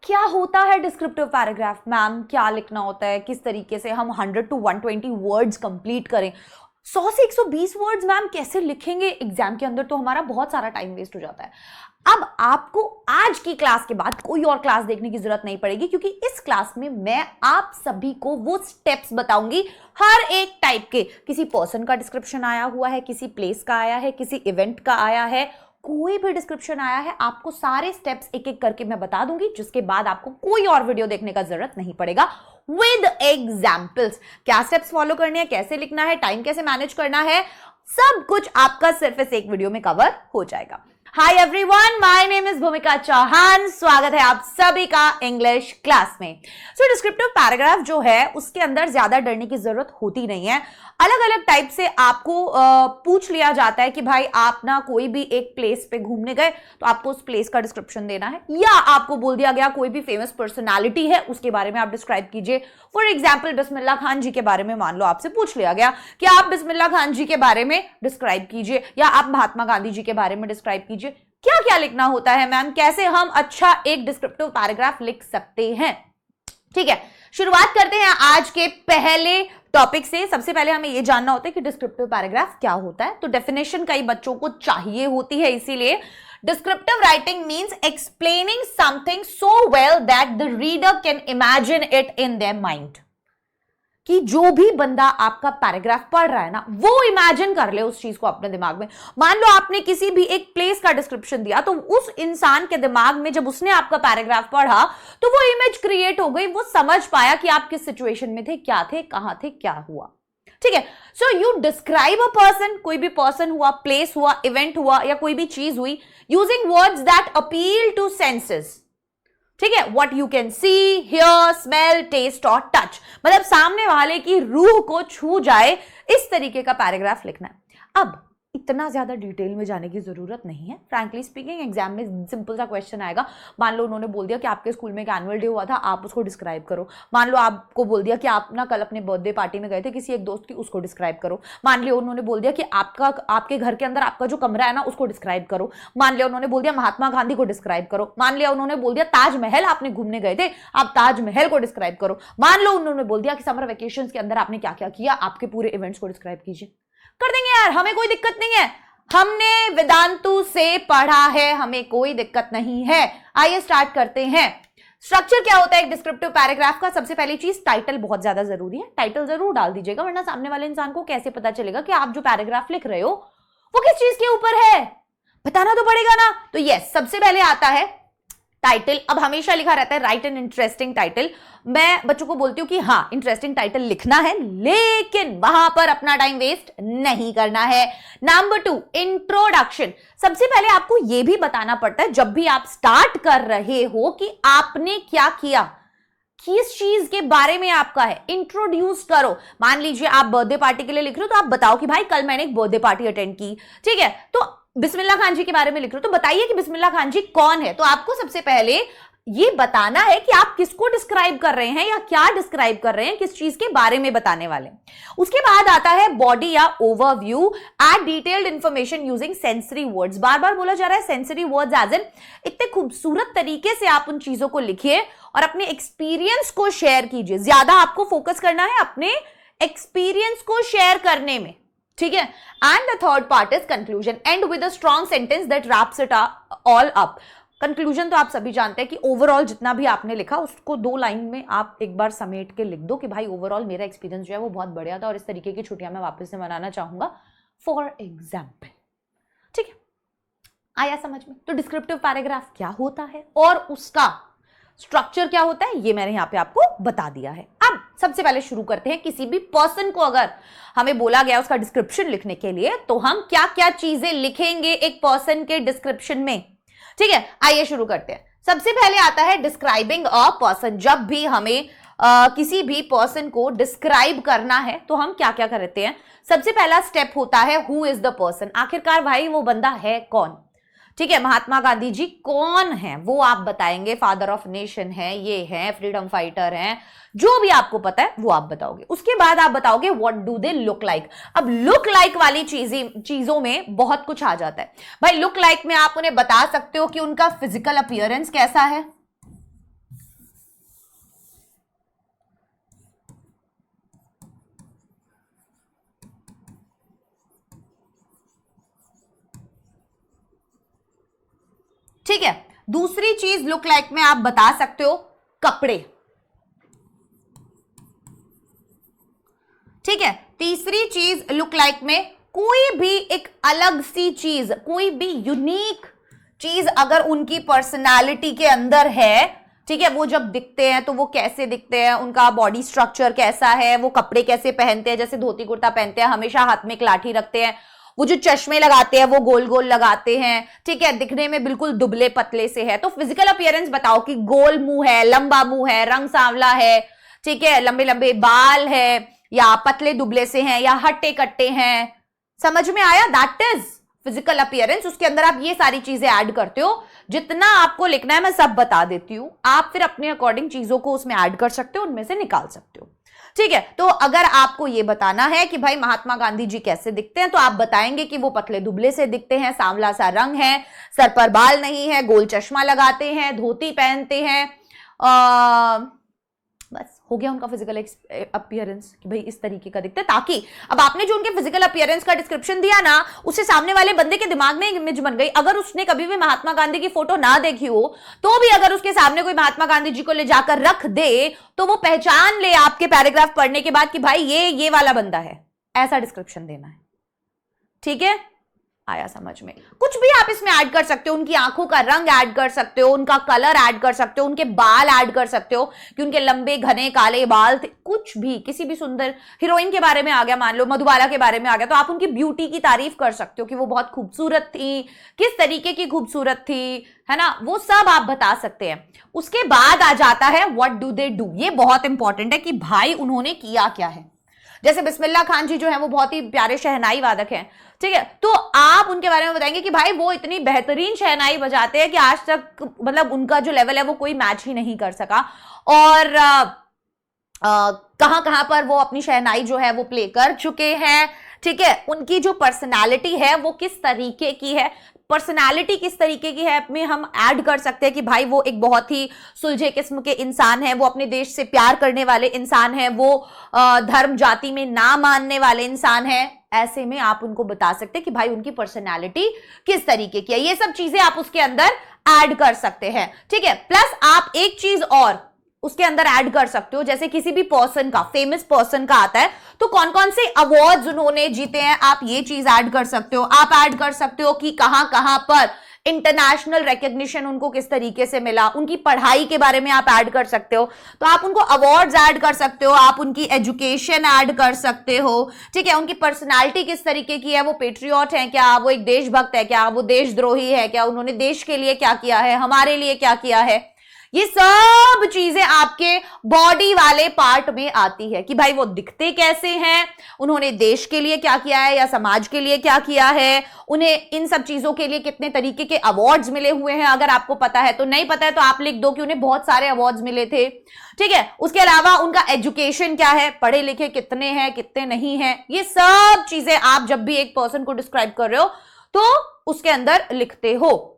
क्या होता है डिस्क्रिप्टिव पैराग्राफ? मैम क्या लिखना होता है, किस तरीके से हम 100 to 120 वर्ड्स कंप्लीट करें? 100 से 120 वर्ड्स मैम कैसे लिखेंगे एग्जाम के अंदर? तो हमारा बहुत सारा टाइम वेस्ट हो जाता है। अब आपको आज की क्लास के बाद कोई और क्लास देखने की जरूरत नहीं पड़ेगी, क्योंकि इस क्लास में मैं आप सभी को वो स्टेप्स बताऊंगी हर एक टाइप के। किसी पर्सन का डिस्क्रिप्शन आया हुआ है, किसी प्लेस का आया है, किसी इवेंट का आया है, कोई भी डिस्क्रिप्शन आया है, आपको सारे स्टेप्स एक एक करके मैं बता दूंगी, जिसके बाद आपको कोई और वीडियो देखने का जरूरत नहीं पड़ेगा विद एग्जाम्पल्स। क्या स्टेप्स फॉलो करने हैं, कैसे लिखना है, टाइम कैसे मैनेज करना है, सब कुछ आपका सिर्फ इस एक वीडियो में कवर हो जाएगा। Hi everyone, my name is भूमिका चौहान। स्वागत है आप सभी का इंग्लिश क्लास में। सो डिस्क्रिप्टिव पैराग्राफ जो है उसके अंदर ज्यादा डरने की जरूरत होती नहीं है। अलग अलग टाइप से आपको पूछ लिया जाता है कि भाई आप ना कोई भी एक प्लेस पे घूमने गए तो आपको उस प्लेस का डिस्क्रिप्शन देना है, या आपको बोल दिया गया कोई भी फेमस पर्सनालिटी है उसके बारे में आप डिस्क्राइब कीजिए। फॉर एग्जाम्पल बिस्मिल्लाह खान जी के बारे में मान लो आपसे पूछ लिया गया कि आप बिस्मिल्लाह खान जी के बारे में डिस्क्राइब कीजिए, या आप महात्मा गांधी जी के बारे में डिस्क्राइब कीजिए। क्या क्या लिखना होता है मैम, कैसे हम अच्छा एक डिस्क्रिप्टिव पैराग्राफ लिख सकते हैं? ठीक है, शुरुआत करते हैं आज के पहले टॉपिक से। सबसे पहले हमें यह जानना होता है कि डिस्क्रिप्टिव पैराग्राफ क्या होता है। तो डेफिनेशन कई बच्चों को चाहिए होती है, इसीलिए descriptive writing means explaining something so well that the reader can imagine it in their mind. कि जो भी बंदा आपका पैराग्राफ पढ़ रहा है ना, वो इमेजिन कर ले उस चीज को अपने दिमाग में। मान लो आपने किसी भी एक प्लेस का डिस्क्रिप्शन दिया, तो उस इंसान के दिमाग में जब उसने आपका पैराग्राफ पढ़ा तो वो इमेज क्रिएट हो गई, वो समझ पाया कि आप किस सिचुएशन में थे, क्या थे, कहां थे, क्या हुआ। ठीक है, so you describe a person, कोई भी पर्सन हुआ, प्लेस हुआ, इवेंट हुआ, या कोई भी चीज हुई, using words that appeal to senses. ठीक है, what you can see, hear, smell, taste और टच, मतलब सामने वाले की रूह को छू जाए, इस तरीके का पैराग्राफ लिखना है। अब इतना ज्यादा डिटेल में जाने की जरूरत नहीं है। फ्रैंकली स्पीकिंग एग्जाम में सिंपल सा क्वेश्चन आएगा। मान लो उन्होंने बोल दिया कि आपके स्कूल में एक एनुअल डे हुआ था, आप उसको डिस्क्राइब करो। मान लो आपको बोल दिया कि आप ना कल अपने बर्थडे पार्टी में गए थे किसी एक दोस्त की, उसको डिस्क्राइब करो। मान लिया उन्होंने बोल दिया कि आपके घर के अंदर आपका जो कमरा है ना उसको डिस्क्राइब करो। मान लिया उन्होंने बोल दिया महात्मा गांधी को डिस्क्राइब करो। मान लिया उन्होंने बोल दिया ताजमहल आपने घूमने गए थे, आप ताजमहल को डिस्क्राइब करो। मान लो उन्होंने बोल दिया कि समर वेकेशन के अंदर आपने क्या क्या किया, आपके पूरे इवेंट्स को डिस्क्राइब कीजिए। कर देंगे यार, हमें कोई दिक्कत नहीं है, हमने वेदांतु से पढ़ा है, हमें कोई दिक्कत नहीं है। आइए स्टार्ट करते हैं। स्ट्रक्चर क्या होता है एक डिस्क्रिप्टिव पैराग्राफ का? सबसे पहली चीज, टाइटल बहुत ज्यादा जरूरी है। टाइटल जरूर डाल दीजिएगा, वरना सामने वाले इंसान को कैसे पता चलेगा कि आप जो पैराग्राफ लिख रहे हो वो किस चीज के ऊपर है, बताना तो पड़ेगा ना। तो यस, सबसे पहले आता है टाइटल। अब हमेशा लिखा रहता है राइट एन इंटरेस्टिंग टाइटल। मैं बच्चों को बोलती हूँ कि हाँ इंटरेस्टिंग टाइटल लिखना है, लेकिन वहां पर अपना टाइम वेस्ट नहीं करना है। Number 2, introduction. सबसे पहले आपको यह भी बताना पड़ता है जब भी आप स्टार्ट कर रहे हो कि आपने क्या किया, किस चीज के बारे में आपका है, इंट्रोड्यूस करो। मान लीजिए आप बर्थडे पार्टी के लिए लिख रहे हो, तो आप बताओ कि भाई कल मैंने एक बर्थडे पार्टी अटेंड की। ठीक है, तो बिस्मिल्लाह खान जी के बारे में लिख रहे हो, तो बताइए कि बिस्मिल्लाह खान जी कौन है। तो आपको सबसे पहले ये बताना है कि आप किसको डिस्क्राइब कर रहे हैं, या क्या डिस्क्राइब कर रहे हैं, किस चीज के बारे में बताने वाले। उसके बाद आता है बॉडी या overview. Add detailed information using sensory words. बार बार बोला जा रहा है सेंसरी वर्ड्स, एज इन इतने खूबसूरत तरीके से आप उन चीजों को लिखिए और अपने एक्सपीरियंस को शेयर कीजिए। ज्यादा आपको फोकस करना है अपने एक्सपीरियंस को शेयर करने में। ठीक है, and the third part is conclusion. And with a strong sentence that wraps it all up. Conclusion तो आप सभी जानते हैं कि ओवरऑल जितना भी आपने लिखा उसको 2 लाइन में आप एक बार समेट के लिख दो कि भाई ओवरऑल मेरा एक्सपीरियंस जो है वो बहुत बढ़िया था और इस तरीके की छुट्टियां मैं वापस से मनाना चाहूंगा, फॉर एग्जाम्पल। ठीक है, आया समझ में? तो डिस्क्रिप्टिव पैराग्राफ क्या होता है और उसका स्ट्रक्चर क्या होता है, ये मैंने यहां पे आपको बता दिया है। अब सबसे पहले शुरू करते हैं। किसी भी पर्सन को अगर हमें बोला गया उसका डिस्क्रिप्शन लिखने के लिए, तो हम क्या क्या चीजें लिखेंगे एक पर्सन के डिस्क्रिप्शन में? ठीक है, आइए शुरू करते हैं। सबसे पहले आता है डिस्क्राइबिंग अ पर्सन। जब भी हमें किसी भी पर्सन को डिस्क्राइब करना है तो हम क्या क्या करते हैं? सबसे पहला स्टेप होता है हु इज द पर्सन। आखिरकार भाई वो बंदा है कौन? ठीक है, महात्मा गांधी जी कौन है वो आप बताएंगे। फादर ऑफ नेशन है, ये है, फ्रीडम फाइटर हैं, जो भी आपको पता है वो आप बताओगे। उसके बाद आप बताओगे what do they look like. अब लुक लाइक वाली चीजों में बहुत कुछ आ जाता है भाई। लुक लाइक में आप उन्हें बता सकते हो कि उनका फिजिकल अपीयरेंस कैसा है, दूसरी चीज लुक लाइक में आप बता सकते हो कपड़े, ठीक है। तीसरी चीज लुक लाइक में कोई भी एक अलग सी चीज, कोई भी यूनिक चीज अगर उनकी पर्सनालिटी के अंदर है, ठीक है, वो जब दिखते हैं तो वो कैसे दिखते हैं, उनका बॉडी स्ट्रक्चर कैसा है, वो कपड़े कैसे पहनते हैं, जैसे धोती कुर्ता पहनते हैं, हमेशा हाथ में एक लाठी रखते हैं, वो जो चश्मे लगाते हैं वो गोल गोल लगाते हैं, ठीक है, दिखने में बिल्कुल दुबले पतले से है। तो फिजिकल अपीयरेंस बताओ कि गोल मुंह है, लंबा मुंह है, रंग सांवला है, ठीक है, लंबे लंबे बाल है, या पतले दुबले से हैं, या हट्टे कट्टे हैं। समझ में आया? That is physical appearance. उसके अंदर आप ये सारी चीजें ऐड करते हो। जितना आपको लिखना है मैं सब बता देती हूं, आप फिर अपने अकॉर्डिंग चीजों को उसमें ऐड कर सकते हो, उनमें से निकाल सकते हो, ठीक है। तो अगर आपको ये बताना है कि भाई महात्मा गांधी जी कैसे दिखते हैं, तो आप बताएंगे कि वो पतले दुबले से दिखते हैं, सांवला सा रंग है, सर पर बाल नहीं है, गोल चश्मा लगाते हैं, धोती पहनते हैं, बस हो गया उनका फिजिकल अपीयरेंस कि भाई इस तरीके का दिखता है। ताकि अब आपने जो उनके फिजिकल अपीयरेंस का डिस्क्रिप्शन दिया ना, उससे सामने वाले बंदे के दिमाग में एक इमेज बन गई। अगर उसने कभी भी महात्मा गांधी की फोटो ना देखी हो, तो भी अगर उसके सामने कोई महात्मा गांधी जी को ले जाकर रख दे, तो वो पहचान ले आपके पैराग्राफ पढ़ने के बाद कि भाई ये वाला बंदा है। ऐसा डिस्क्रिप्शन देना है, ठीक है। आया समझ में? कुछ भी आप इसमें ऐड कर सकते हो, उनकी आंखों का रंग ऐड कर सकते हो, उनका कलर ऐड कर सकते हो, उनके बाल ऐड कर सकते हो कि उनके लंबे घने काले बाल थे, कुछ भी, किसी भी सुंदर हीरोइन के बारे में आ गया, मान लो मधुबाला के बारे में आ गया, तो आप उनकी ब्यूटी की तारीफ कर सकते हो कि वो बहुत खूबसूरत थी, किस तरीके की खूबसूरत थी, है ना, वो सब आप बता सकते हैं। उसके बाद आ जाता है व्हाट डू दे डू। ये बहुत इंपॉर्टेंट है कि भाई उन्होंने किया क्या है। जैसे बिस्मिल्लाह खान जी जो है वो बहुत ही प्यारे शहनाई वादक हैं, ठीक है, तो आप उनके बारे में बताएंगे कि भाई वो इतनी बेहतरीन शहनाई बजाते हैं कि आज तक मतलब उनका जो लेवल है वो कोई मैच ही नहीं कर सका, और कहां कहां पर वो अपनी शहनाई जो है वो प्ले कर चुके हैं, ठीक है। उनकी जो पर्सनालिटी है वो किस तरीके की है, पर्सनालिटी किस तरीके की है में हम ऐड कर सकते हैं कि भाई वो एक बहुत ही सुलझे किस्म के इंसान है, वो अपने देश से प्यार करने वाले इंसान है, वो धर्म जाति में ना मानने वाले इंसान है। ऐसे में आप उनको बता सकते हैं कि भाई उनकी पर्सनालिटी किस तरीके की है। ये सब चीजें आप उसके अंदर ऐड कर सकते हैं, ठीक है। प्लस आप एक चीज और उसके अंदर ऐड कर सकते हो, जैसे किसी भी पर्सन का, फेमस पर्सन का आता है तो कौन कौन से अवार्ड्स उन्होंने जीते हैं, आप ये चीज ऐड कर सकते हो। आप ऐड कर सकते हो कि कहां कहां पर इंटरनेशनल रिकॉग्निशन उनको किस तरीके से मिला, उनकी पढ़ाई के बारे में आप ऐड कर सकते हो, तो आप उनको अवार्ड्स ऐड कर सकते हो, आप उनकी एजुकेशन ऐड कर सकते हो, ठीक है। उनकी पर्सनालिटी किस तरीके की है, वो पेट्रियट है क्या, वो एक देशभक्त है क्या, वो देशद्रोही है क्या, उन्होंने देश के लिए क्या किया है, हमारे लिए क्या किया है। ये सब चीजें आपके बॉडी वाले पार्ट में आती है कि भाई वो दिखते कैसे हैं, उन्होंने देश के लिए क्या किया है या समाज के लिए क्या किया है, उन्हें इन सब चीजों के लिए कितने तरीके के अवार्ड्स मिले हुए हैं। अगर आपको पता है तो, नहीं पता है तो आप लिख दो कि उन्हें बहुत सारे अवार्ड्स मिले थे, ठीक है। उसके अलावा उनका एजुकेशन क्या है, पढ़े लिखे कितने हैं कितने नहीं हैं। ये सब चीजें आप जब भी एक पर्सन को डिस्क्राइब कर रहे हो तो उसके अंदर लिखते हो,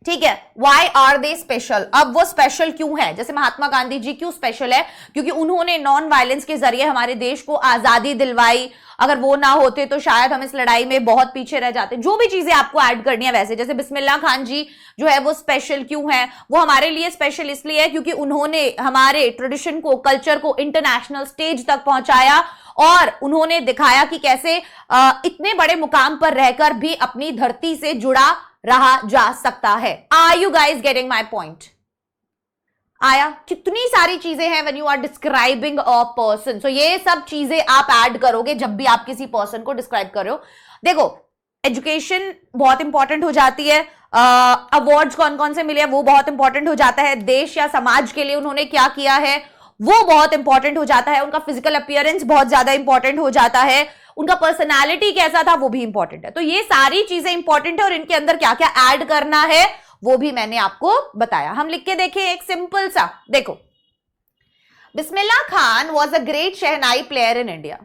ठीक है। वाई आर दे स्पेशल, अब वो स्पेशल क्यों है, जैसे महात्मा गांधी जी क्यों स्पेशल है, क्योंकि उन्होंने नॉन वायलेंस के जरिए हमारे देश को आजादी दिलवाई। अगर वो ना होते तो शायद हम इस लड़ाई में बहुत पीछे रह जाते। जो भी चीजें आपको ऐड करनी है वैसे, जैसे बिस्मिल्लाह खान जी जो है वो स्पेशल क्यों है, वो हमारे लिए स्पेशल इसलिए है क्योंकि उन्होंने हमारे ट्रेडिशन को, कल्चर को इंटरनेशनल स्टेज तक पहुंचाया, और उन्होंने दिखाया कि कैसे इतने बड़े मुकाम पर रहकर भी अपनी धरती से जुड़ा रहा जा सकता है। Are you guys getting my point? आया? कितनी सारी चीजें हैं when you are describing a person. So ये सब चीजें आप ऐड करोगे जब भी आप किसी पर्सन को डिस्क्राइब कर रहे हो। देखो, एजुकेशन बहुत इंपॉर्टेंट हो जाती है, अवार्ड्स कौन कौन से मिले हैं वो बहुत इंपॉर्टेंट हो जाता है, देश या समाज के लिए उन्होंने क्या किया है वो बहुत इंपॉर्टेंट हो जाता है, उनका फिजिकल अपीयरेंस बहुत ज्यादा इंपॉर्टेंट हो जाता है, उनका पर्सनालिटी कैसा था वो भी इंपॉर्टेंट है। तो ये सारी चीजें इंपॉर्टेंट है और इनके अंदर क्या क्या ऐड करना है वो भी मैंने आपको बताया। हम लिख के देखें एक सिंपल सा, देखो, Bismillah Khan was a great shehnai player in India.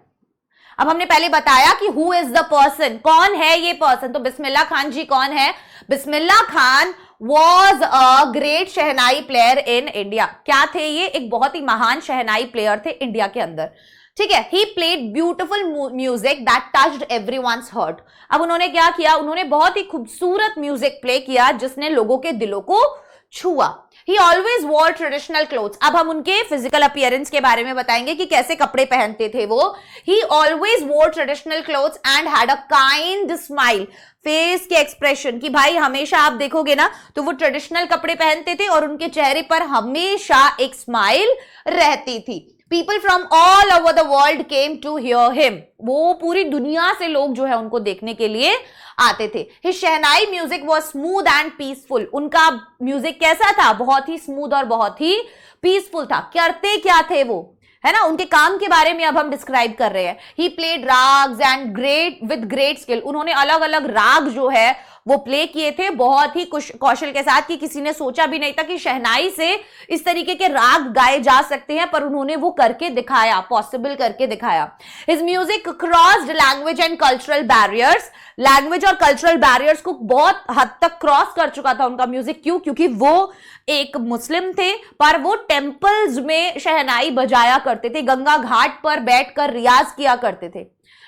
अब हमने पहले बताया कि हु इज द पर्सन, कौन है ये पर्सन, तो बिस्मिल्लाह खान जी कौन है, Bismillah Khan was a great shehnai player in India. क्या थे ये? एक बहुत ही महान शहनाई प्लेयर थे इंडिया के अंदर, ठीक है। He played beautiful music that touched everyone's heart. अब उन्होंने क्या किया, उन्होंने बहुत ही खूबसूरत म्यूजिक प्ले किया जिसने लोगों के दिलों को छुआ। He always wore traditional clothes. अब हम उनके फिजिकल अपीयरेंस के बारे में बताएंगे कि कैसे कपड़े पहनते थे वो। He always wore traditional clothes and had a kind smile. Face के एक्सप्रेशन कि भाई हमेशा आप देखोगे ना तो वो ट्रेडिशनल कपड़े पहनते थे और उनके चेहरे पर हमेशा एक स्माइल रहती थी। People from all over the world came to hear him. वो पूरी दुनिया से लोग जो है उनको देखने के लिए आते थे। His shehnai music was smooth and peaceful. उनका म्यूजिक कैसा था? बहुत ही स्मूथ और बहुत ही पीसफुल था। करते क्या थे वो, है ना, उनके काम के बारे में अब हम डिस्क्राइब कर रहे हैं। He played ragas and with great skill. उन्होंने अलग अलग राग जो है वो प्ले किए थे बहुत ही कौशल के साथ कि किसी ने सोचा भी नहीं था कि शहनाई से इस तरीके के राग गाए जा सकते हैं, पर उन्होंने वो करके दिखाया, पॉसिबल करके दिखाया। His music crossed language and cultural barriers. Language और कल्चरल बैरियर्स को बहुत हद तक क्रॉस कर चुका था उनका म्यूजिक। क्यों? क्योंकि वो एक मुस्लिम थे पर वो टेम्पल्स में शहनाई बजाया करते थे, गंगा घाट पर बैठकर रियाज किया करते थे,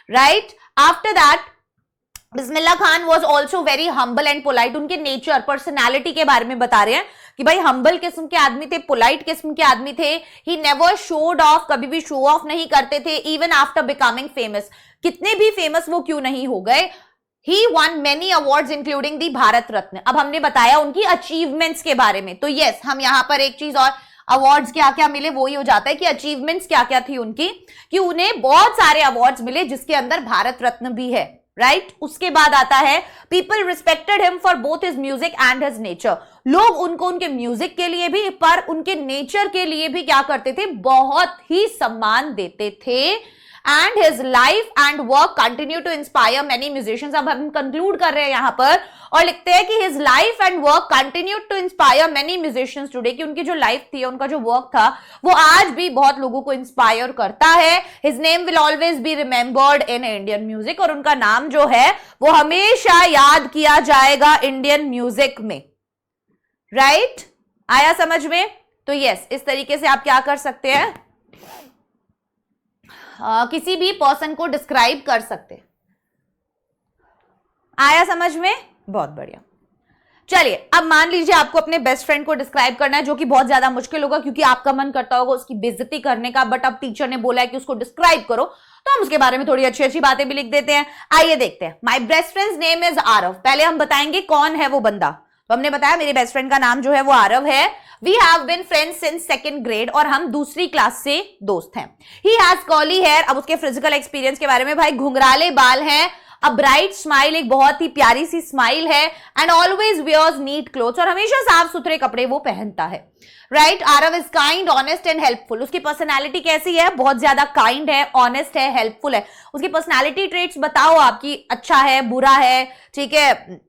right. After that Bismillah Khan was also very humble and polite. उनके नेचर, पर्सनैलिटी के बारे में बता रहे हैं कि भाई हम्बल किस्म के आदमी थे, पोलाइट किस्म के आदमी थे। ही नेवर शोड ऑफ, कभी भी शो ऑफ नहीं करते थे। इवन आफ्टर बिकमिंग फेमस, कितने भी फेमस वो क्यों नहीं हो गए। He won many awards including the Bharat Ratna. अब हमने बताया उनकी अचीवमेंट्स के बारे में, तो यस हम यहां पर एक चीज और, अवार्ड्स क्या क्या मिले वो ही हो जाता है कि अचीवमेंट्स क्या क्या थी उनकी, कि उन्हें बहुत सारे अवार्ड्स मिले जिसके अंदर भारत रत्न भी है, राइट। उसके बाद आता है people respected him for both his music and his nature. लोग उनको उनके म्यूजिक के लिए भी पर उनके नेचर के लिए भी क्या करते थे? बहुत ही सम्मान देते थे। And his life and work continue to inspire many musicians. अब हम कंक्लूड कर रहे हैं यहां पर और लिखते हैं कि his life and work continue to inspire many musicians today, कि उनकी जो लाइफ थी, उनका जो वर्क था वो आज भी बहुत लोगों को इंस्पायर करता है। His name will always be remembered in Indian music. और उनका नाम जो है वो हमेशा याद किया जाएगा इंडियन म्यूजिक में, राइट। आया समझ में? तो यस, इस तरीके से आप क्या कर सकते हैं, किसी भी पर्सन को डिस्क्राइब कर सकते। आया समझ में? बहुत बढ़िया। चलिए अब मान लीजिए आपको अपने बेस्ट फ्रेंड को डिस्क्राइब करना है, जो कि बहुत ज्यादा मुश्किल होगा क्योंकि आपका मन करता होगा उसकी बेइज्जती करने का, बट अब टीचर ने बोला है कि उसको डिस्क्राइब करो तो हम उसके बारे में थोड़ी अच्छी अच्छी बातें भी लिख देते हैं। आइए देखते हैं। My best friends name is Aarav. पहले हम बताएंगे कौन है वो बंदा। तो हमने बताया मेरे बेस्ट फ्रेंड का नाम जो है वो आरव है। We have been friends since second grade, और हम दूसरी क्लास से दोस्त हैं। He has curly hair. अब उसके फिजिकल एक्सपीरियंस के बारे में, भाई घुंघराले बाल हैं, अ ब्राइट स्माइल, एक बहुत ही प्यारी सी स्माइल है, and always wears neat clothes, और हमेशा साफ सुथरे कपड़े वो पहनता है, right. Aarav is kind, honest and helpful. उसकी पर्सनैलिटी कैसी है? बहुत ज्यादा काइंड है, ऑनेस्ट है, हेल्पफुल है। उसकी पर्सनैलिटी ट्रेट्स बताओ आपकी, अच्छा है, बुरा है, ठीक है,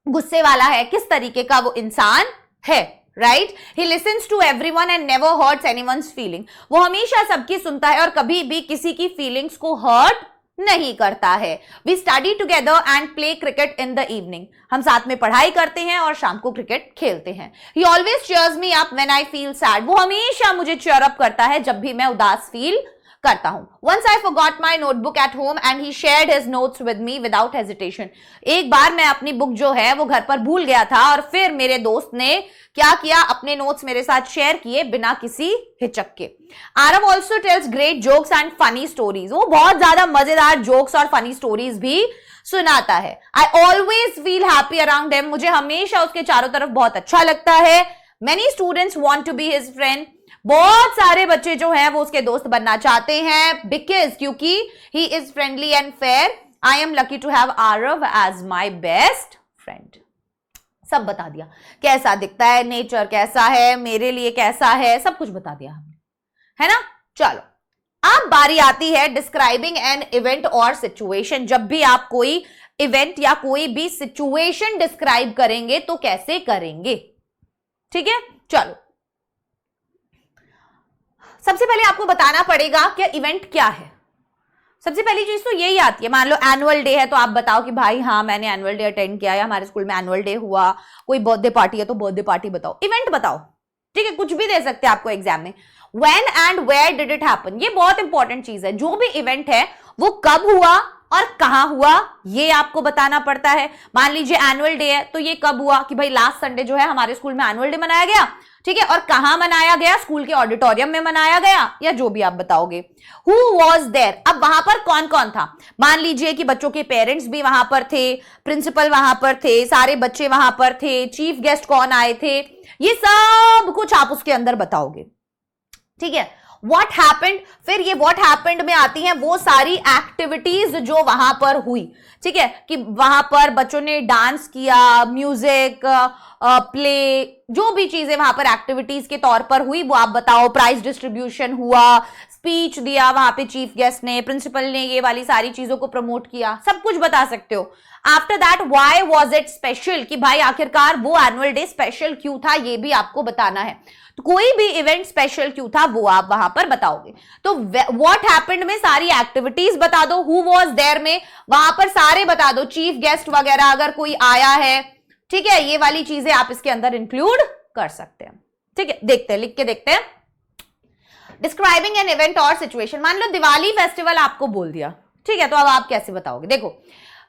गुस्से वाला है, किस तरीके का वो इंसान है, right. He listens to everyone and never hurts anyone's feeling. वो हमेशा सबकी सुनता है और कभी भी किसी की फीलिंग्स को हर्ट नहीं करता है। We study together and play cricket in the evening. हम साथ में पढ़ाई करते हैं और शाम को क्रिकेट खेलते हैं। ही always cheers me up when I feel sad. वो हमेशा मुझे चीयर अप करता है जब भी मैं उदास फील करता हूं। Once I forgot my notebook at home and he shared his notes with me without hesitation. एक बार मैं अपनी बुक जो है वो घर पर भूल गया था और फिर मेरे दोस्त ने क्या किया, अपने नोट्स मेरे साथ शेयर किए बिना किसी हिचक के। Aarav also tells great jokes and funny stories. वो बहुत ज्यादा मजेदार जोक्स और फनी स्टोरीज भी सुनाता है। I always feel happy around him. मुझे हमेशा उसके चारों तरफ बहुत अच्छा लगता है। Many students want to be his friend. बहुत सारे बच्चे जो हैं वो उसके दोस्त बनना चाहते हैं, बिकॉज क्योंकि he is friendly and fair. I am lucky to have Aarav as my best friend. सब बता दिया, कैसा दिखता है, नेचर कैसा है, मेरे लिए कैसा है, सब कुछ बता दिया हमने, है ना। चलो अब बारी आती है डिस्क्राइबिंग एन इवेंट और सिचुएशन। जब भी आप कोई इवेंट या कोई भी सिचुएशन डिस्क्राइब करेंगे तो कैसे करेंगे, ठीक है। चलो सबसे पहले आपको बताना पड़ेगा कि इवेंट क्या है। सबसे पहली चीज तो यही आती है, मान लो एनुअल डे है तो आप बताओ कि भाई हाँ मैंने एनुअल डे अटेंड किया या हमारे स्कूल में एनुअल डे हुआ। कोई बर्थडे पार्टी है तो बर्थडे पार्टी बताओ, इवेंट बताओ, ठीक है। कुछ भी दे सकते हैं आपको एग्जाम में। When and where did it happen, ये बहुत इंपॉर्टेंट चीज है। जो भी इवेंट है वो कब हुआ और कहां हुआ ये आपको बताना पड़ता है। मान लीजिए एनुअल डे है, तो ये कब हुआ कि भाई लास्ट संडे जो है हमारे स्कूल में एनुअल डे मनाया गया, ठीक है, और कहां मनाया गया, स्कूल के ऑडिटोरियम में मनाया गया, या जो भी आप बताओगे। हु वॉज देयर, अब वहां पर कौन कौन था। मान लीजिए कि बच्चों के पेरेंट्स भी वहां पर थे, प्रिंसिपल वहां पर थे, सारे बच्चे वहां पर थे, चीफ गेस्ट कौन आए थे, ये सब कुछ आप उसके अंदर बताओगे, ठीक है। व्हाट हैपेंड, फिर ये व्हाट हैपेंड में आती हैं वो सारी एक्टिविटीज जो वहां पर हुई, ठीक है, कि वहां पर बच्चों ने डांस किया, म्यूजिक, प्ले, जो भी चीजें वहां पर एक्टिविटीज के तौर पर हुई वो आप बताओ। प्राइज डिस्ट्रीब्यूशन हुआ, स्पीच दिया वहां पे चीफ गेस्ट ने, प्रिंसिपल ने ये वाली सारी चीजों को प्रमोट किया, सब कुछ बता सकते हो। After that why was it special, कि भाई आखिरकार वो एनुअल डे स्पेशल क्यों था, ये भी आपको बताना है। तो कोई भी इवेंट स्पेशल क्यों था वो आप वहां पर बताओगे। तो व्हाट हैपेंड में सारी एक्टिविटीज बता दो, हु वाज देयर में वहां पर सारे बता दो, चीफ गेस्ट वगैरह अगर कोई आया है, ठीक है, ये वाली चीजें आप इसके अंदर इंक्लूड कर सकते हैं, ठीक है। देखते हैं, लिख के देखते हैं। डिस्क्राइबिंग एन इवेंट और सिचुएशन, मान लो दिवाली फेस्टिवल आपको बोल दिया, ठीक है, तो अब आप कैसे बताओगे। देखो,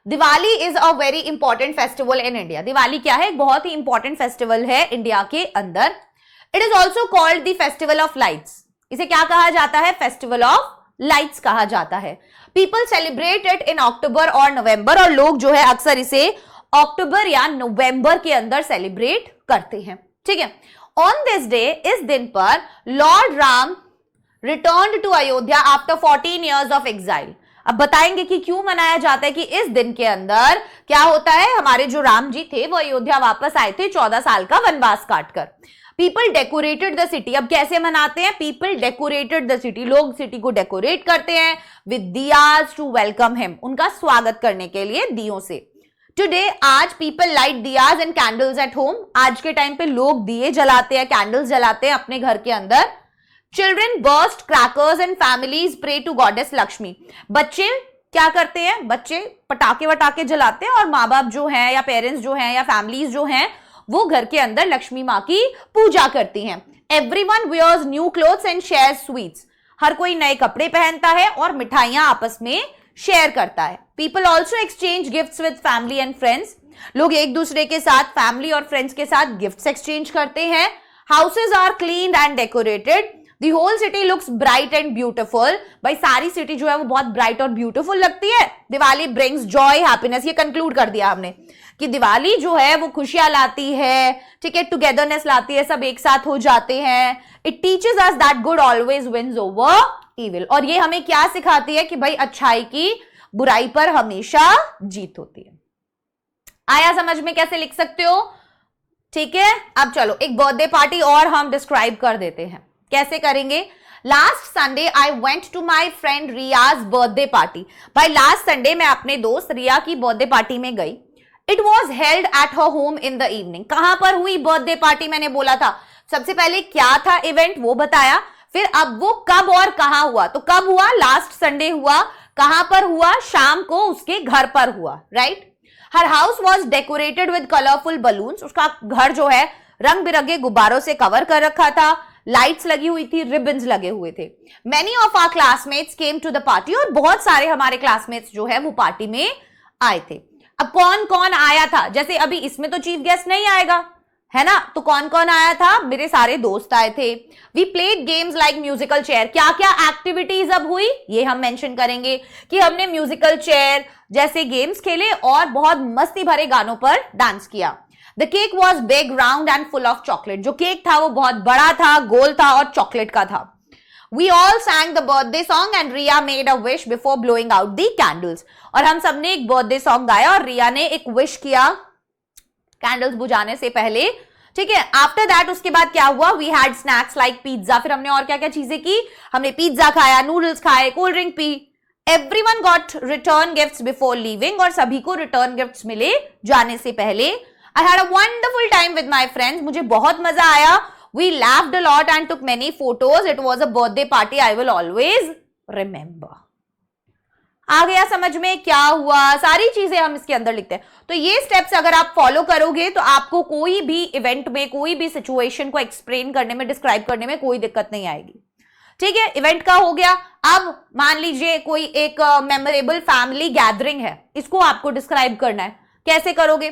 Diwali is a very important festival in India. Diwali क्या है, एक बहुत ही इंपॉर्टेंट फेस्टिवल है इंडिया के अंदर। It is also called the festival of lights. इसे क्या कहा जाता है, फेस्टिवल ऑफ लाइट्स कहा जाता है। पीपल सेलिब्रेट इट इन अक्टूबर और नवंबर, और लोग जो है अक्सर इसे अक्टूबर या नवंबर के अंदर सेलिब्रेट करते हैं, ठीक है। ऑन दिस डे, इस दिन पर lord Ram returned to Ayodhya after 14 years of exile. अब बताएंगे कि क्यों मनाया जाता है, कि इस दिन के अंदर क्या होता है, हमारे जो राम जी थे वो अयोध्या वापस आए थे 14 साल का वनवास काटकर। पीपल डेकोरेटेड द सिटी, अब कैसे मनाते हैं, पीपल डेकोरेटेड द सिटी, लोग सिटी को डेकोरेट करते हैं with diyas to welcome him, उनका स्वागत करने के लिए दियों से। टुडे, आज people light diyas and candles at home, आज के टाइम पे लोग दिए जलाते हैं, कैंडल्स जलाते हैं अपने घर के अंदर। Children burst crackers and families pray to goddess Lakshmi, बच्चे क्या करते हैं, बच्चे पटाखे वटाखे जलाते हैं और माँ बाप जो हैं या पेरेंट्स जो हैं या फैमिलीज जो हैं वो घर के अंदर लक्ष्मी माँ की पूजा करती हैं। Everyone wears new clothes and share sweets, हर कोई नए कपड़े पहनता है और मिठाइयां आपस में शेयर करता है। People also exchange gifts with family and friends, लोग एक दूसरे के साथ, फैमिली और फ्रेंड्स के साथ गिफ्ट्स एक्सचेंज करते हैं। Houses are clean and decorated, the whole city looks bright and beautiful, भाई सारी सिटी जो है वो बहुत ब्राइट और ब्यूटिफुल लगती है। दिवाली ब्रिंग्स जॉय हैप्पीनेस, ये कंक्लूड कर दिया हमने कि दिवाली जो है वो खुशियां लाती है, ठीक है, टुगेदरनेस लाती है, सब एक साथ हो जाते हैं। It teaches us that good always wins over evil, और ये हमें क्या सिखाती है कि भाई अच्छाई की बुराई पर हमेशा जीत होती है। आया समझ में कैसे लिख सकते हो, ठीक है। अब चलो एक बर्थडे पार्टी और हम डिस्क्राइब कर देते हैं, कैसे करेंगे। Last Sunday I went to my friend Riya's birthday party, भाई लास्ट संडे मैं अपने दोस्त रिया की बर्थडे पार्टी में गई। It was held at her home in the evening, कहां पर हुई बर्थडे पार्टी, मैंने बोला था सबसे पहले क्या था इवेंट वो बताया, फिर अब वो कब और कहां हुआ, तो कब हुआ, लास्ट संडे हुआ, कहां पर हुआ, शाम को उसके घर पर हुआ, right. Her house was decorated with colourful balloons, उसका घर जो है रंग बिरंगे गुब्बारों से कवर कर रखा था, लाइट्स लगी हुई थी, रिबन्स लगे हुए थे। Many of our classmates came to the party, और बहुत सारे हमारे क्लासमेट्स जो है वो पार्टी में आए थे। अब कौन कौन आया था, जैसे अभी इसमें तो चीफ गेस्ट नहीं आएगा, है ना, तो कौन कौन आया था, मेरे सारे दोस्त आए थे। We played games like musical chair, क्या क्या एक्टिविटीज अब हुई ये हम मेंशन करेंगे कि हमने म्यूजिकल चेयर जैसे गेम्स खेले और बहुत मस्ती भरे गानों पर डांस किया। The cake was big, round and full of chocolate, जो केक था वो बहुत बड़ा था, गोल था और चॉकलेट का था। We all sang the birthday song and Riya made a wish before blowing out the candles. और हम सबने एक बर्थडे सॉन्ग गाया और रिया ने एक विश किया कैंडल्स बुझाने से पहले, ठीक है। आफ्टर दैट उसके बाद क्या हुआ, we had snacks like pizza, फिर हमने और क्या क्या चीजें की, हमने पिज्जा खाया, नूडल्स खाए, cold drink P. Everyone got return gifts before leaving, और सभी को रिटर्न गिफ्ट्स मिले जाने से पहले। I had a wonderful time with my friends, मुझे बहुत मजा आया। We laughed a lot and took many photos. It was a birthday party I will always remember. आ गया समझ में क्या हुआ, सारी चीजें हम इसके अंदर लिखते हैं। तो ये स्टेप्स अगर आप फॉलो करोगे तो आपको कोई भी इवेंट में, कोई भी सिचुएशन को एक्सप्लेन करने में, डिस्क्राइब करने में कोई दिक्कत नहीं आएगी। ठीक है, इवेंट का हो गया। अब मान लीजिए कोई एक मेमोरेबल फैमिली गैदरिंग है, इसको आपको डिस्क्राइब करना है, कैसे करोगे?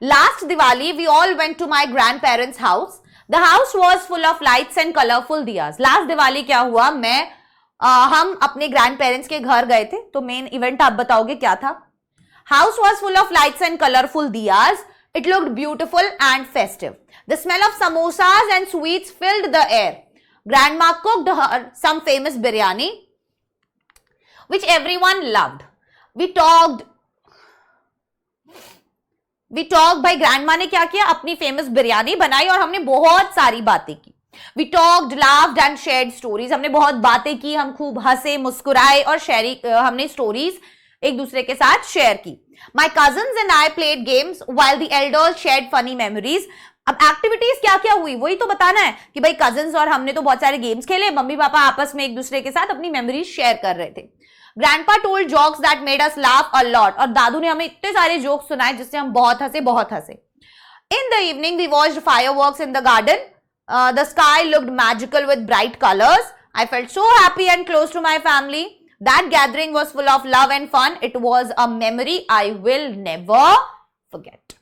Last Diwali we all went to my grandparents house, the house was full of lights and colourful diyas. Last Diwali क्या हुआ, हम अपने ग्रैंड पेरेंट्स के घर गए थे, तो मेन इवेंट आप बताओगे क्या था? House was full of lights and colourful diyas, it looked beautiful and festive, the smell of samosas and sweets filled the air, grandma cooked her some famous biryani which everyone loved, we talked भाई grandma ने क्या किया, अपनी famous biryani बनाई और हमने बहुत सारी बातें की। We talked, laughed and shared stories, हमने बहुत बातें की, हम खूब हंसे मुस्कुराए और हमने स्टोरीज एक दूसरे के साथ शेयर की। My cousins and I played games while the elders shared funny memories। अब एक्टिविटीज क्या क्या हुई वही तो बताना है कि भाई कजिन्स और हमने तो बहुत सारे गेम्स खेले, मम्मी पापा आपस में एक दूसरे के साथ अपनी मेमोरीज शेयर कर रहे थे। Grandpa told jokes that made us laugh a lot, और दादू ने हमें इतने सारे जोक्स सुनाए जिससे हम बहुत हंसे। In the evening we watched fireworks in the garden, the sky looked magical with bright colours, I felt so happy and close to my family, that gathering was full of love and fun, it was a memory I will never forget.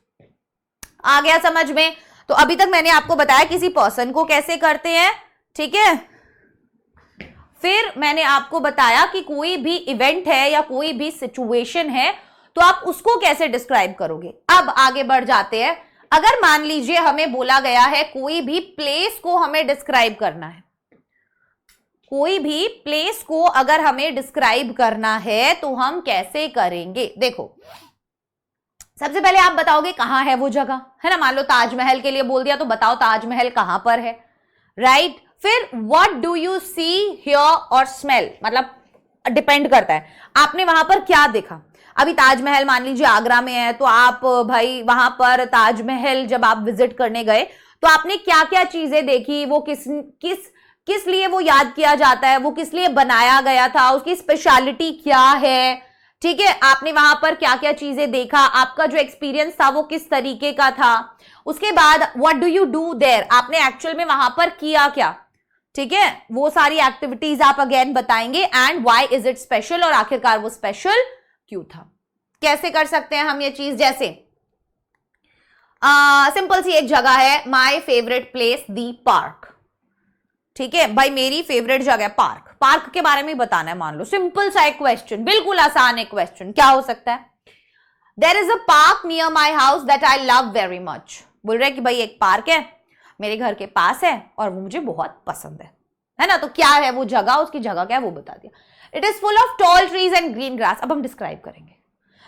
आ गया समझ में? तो अभी तक मैंने आपको बताया किसी पर्सन को कैसे करते हैं, ठीक है। फिर मैंने आपको बताया कि कोई भी इवेंट है या कोई भी सिचुएशन है तो आप उसको कैसे डिस्क्राइब करोगे। अब आगे बढ़ जाते हैं। अगर मान लीजिए हमें बोला गया है कोई भी प्लेस को हमें डिस्क्राइब करना है, कोई भी प्लेस को अगर हमें डिस्क्राइब करना है तो हम कैसे करेंगे? देखो, सबसे पहले आप बताओगे कहां है वो जगह, है ना। मान लो ताजमहल के लिए बोल दिया तो बताओ ताजमहल कहां पर है, राइट। फिर what do you see here और स्मेल, मतलब डिपेंड करता है आपने वहां पर क्या देखा। अभी ताजमहल मान लीजिए आगरा में है तो आप भाई वहां पर ताजमहल जब आप विजिट करने गए तो आपने क्या क्या चीजें देखी, वो किस लिए वो याद किया जाता है, वो किस लिए बनाया गया था, उसकी स्पेशलिटी क्या है, ठीक है। आपने वहां पर क्या क्या चीजें देखा, आपका जो एक्सपीरियंस था वो किस तरीके का था। उसके बाद what do you do their, आपने एक्चुअल में वहां पर किया क्या, ठीक है। वो सारी एक्टिविटीज आप अगेन बताएंगे and why is it special, और आखिरकार वो स्पेशल क्यों था। कैसे कर सकते हैं हम ये चीज? जैसे सिंपल सी एक जगह है, my favourite place the park, ठीक है भाई मेरी फेवरेट जगह पार्क, पार्क के बारे में बताना है। मान लो सिंपल सा एक क्वेश्चन, बिल्कुल आसान एक क्वेश्चन, क्या हो सकता है? There is a park near my house that I love very much, बोल रहे कि भाई एक पार्क है मेरे घर के पास है और वो मुझे बहुत पसंद है ना। तो क्या है वो जगह, उसकी जगह क्या है वो बता दिया। It is full of tall trees and green grass. अब हम डिस्क्राइब करेंगे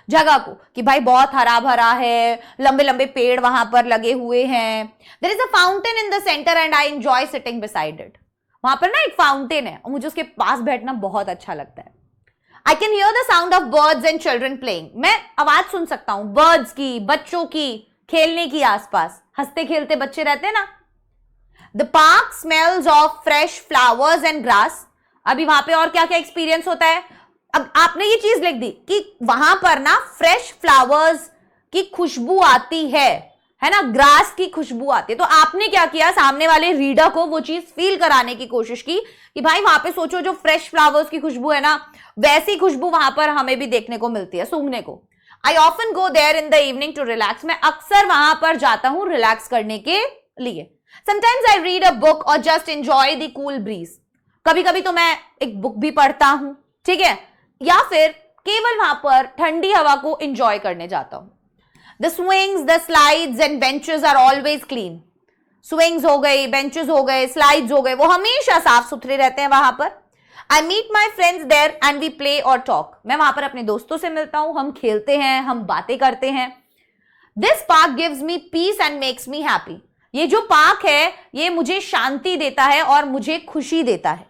जगह को कि भाई बहुत हरा भरा है, लंबे लंबे पेड़ वहां पर लगे हुए हैं। There is a fountain in the centre and I enjoy sitting beside it. वहां पर ना एक फाउंटेन है और मुझे उसके पास बैठना बहुत अच्छा लगता है। I can hear the sound of birds and children playing, मैं आवाज सुन सकता हूं बर्ड्स की, बच्चों की खेलने की, आसपास हंसते खेलते बच्चे रहते हैं ना। The park smells of fresh flowers and grass. अभी वहां पे और क्या क्या एक्सपीरियंस होता है? अब आपने ये चीज लिख दी कि वहां पर ना फ्रेश फ्लावर्स की खुशबू आती है ना, ग्रास की खुशबू आती है। तो आपने क्या किया, सामने वाले रीडर को वो चीज फील कराने की कोशिश की कि भाई वहां पे सोचो जो फ्रेश फ्लावर्स की खुशबू है ना, वैसी खुशबू वहां पर हमें भी देखने को मिलती है, सूंघने को। I often go there in the evening to relax, मैं अक्सर वहां पर जाता हूं रिलैक्स करने के लिए। Sometimes I read a book और just enjoy the cool breeze, कभी कभी तो मैं एक बुक भी पढ़ता हूं, ठीक है, या फिर केवल वहां पर ठंडी हवा को एंजॉय करने जाता हूं। The swings, the slides and benches are always clean. Swings हो गई, benches हो गए, slides हो गए, वो हमेशा साफ सुथरे रहते हैं वहां पर। I meet my friends there and we play or talk. मैं वहां पर अपने दोस्तों से मिलता हूं, हम खेलते हैं, हम बातें करते हैं। This park gives me peace and makes me happy. ये जो पार्क है ये मुझे शांति देता है और मुझे खुशी देता है।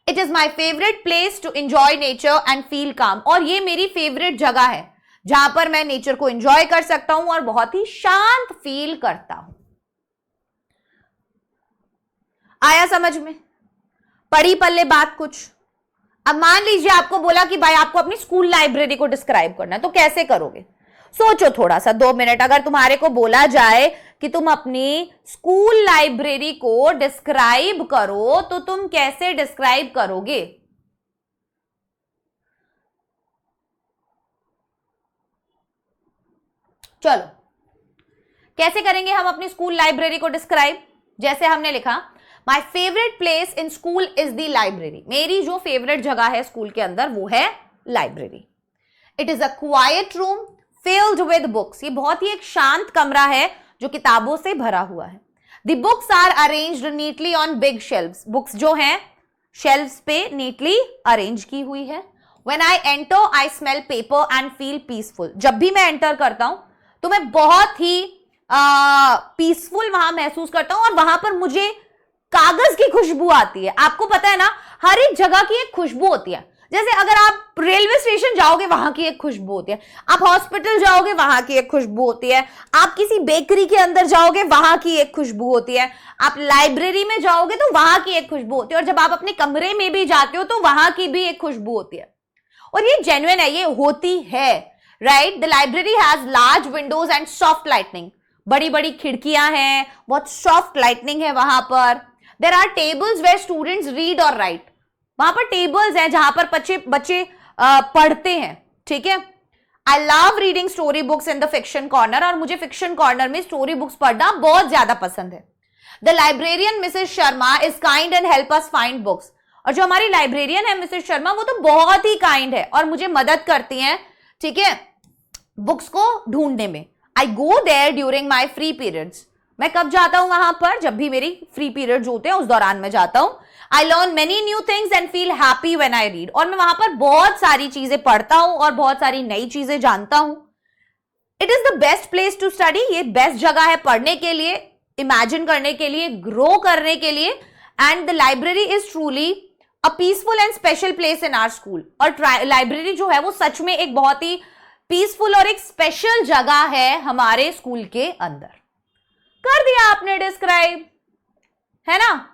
It is my favorite place to enjoy nature and feel calm. और ये मेरी फेवरेट जगह है जहां पर मैं नेचर को एंजॉय कर सकता हूं और बहुत ही शांत फील करता हूं। आया समझ में? पढ़ी पल्ले बात कुछ। अब मान लीजिए आपको बोला कि भाई आपको अपनी स्कूल लाइब्रेरी को डिस्क्राइब करना है, तो कैसे करोगे? सोचो थोड़ा सा 2 मिनट। अगर तुम्हारे को बोला जाए कि तुम अपनी स्कूल लाइब्रेरी को डिस्क्राइब करो, तो तुम कैसे डिस्क्राइब करोगे? चलो कैसे करेंगे हम अपनी स्कूल लाइब्रेरी को डिस्क्राइब? जैसे हमने लिखा, my favourite place in school is the library. मेरी जो फेवरेट जगह है स्कूल के अंदर वो है library. It is a quiet room filled with books. ये बहुत ही एक शांत कमरा है जो किताबों से भरा हुआ है। The books are arranged neatly on big shelves. Books जो हैं शेल्व्स पे नीटली अरेंज की हुई है। When I enter I smell paper and feel peaceful. जब भी मैं एंटर करता हूं तो मैं बहुत ही पीसफुल वहां महसूस करता हूं और वहां पर मुझे कागज की खुशबू आती है। आपको पता है ना, हर एक जगह की एक खुशबू होती है। जैसे अगर आप रेलवे स्टेशन जाओगे वहां की एक खुशबू होती है, आप हॉस्पिटल जाओगे वहां की एक खुशबू होती है, आप किसी बेकरी के अंदर जाओगे वहां की एक खुशबू होती है, आप लाइब्रेरी में जाओगे तो वहां की एक खुशबू होती है, और जब आप अपने कमरे में भी जाते हो तो वहां की भी एक खुशबू होती है। और ये जेन्युइन है, ये होती है, right? The library has large Windows and soft lightning. बड़ी बड़ी खिड़कियां हैं, बहुत सॉफ्ट लाइटनिंग है वहां पर। There are tables where students read और राइट। वहां पर टेबल्स हैं जहां पर बच्चे पढ़ते हैं, ठीक है? I love reading story books in the fiction corner. और मुझे फिक्शन कॉर्नर में स्टोरी बुक्स पढ़ना बहुत ज्यादा पसंद है। The librarian Mrs Sharma is kind and help us find books. और जो हमारी लाइब्रेरियन है मिसेस शर्मा, वो तो बहुत ही काइंड है और मुझे मदद करती हैं, ठीक है, बुक्स को ढूंढने में। I go there during my free periods. मैं कब जाता हूं वहां पर? जब भी मेरी फ्री पीरियड्स होते हैं उस दौरान मैं जाता हूं। I learn many new things and feel happy when I read. और मैं वहां पर बहुत सारी चीजें पढ़ता हूं और बहुत सारी नई चीजें जानता हूं। It is the best place to study. ये बेस्ट जगह है पढ़ने के लिए, इमेजिन करने के लिए, ग्रो करने के लिए। And the library is truly a peaceful and special place in our school. और लाइब्रेरी जो है वो सच में एक बहुत ही पीसफुल और एक स्पेशल जगह है हमारे स्कूल के अंदर। कर दिया आपने डिस्क्राइब, है ना?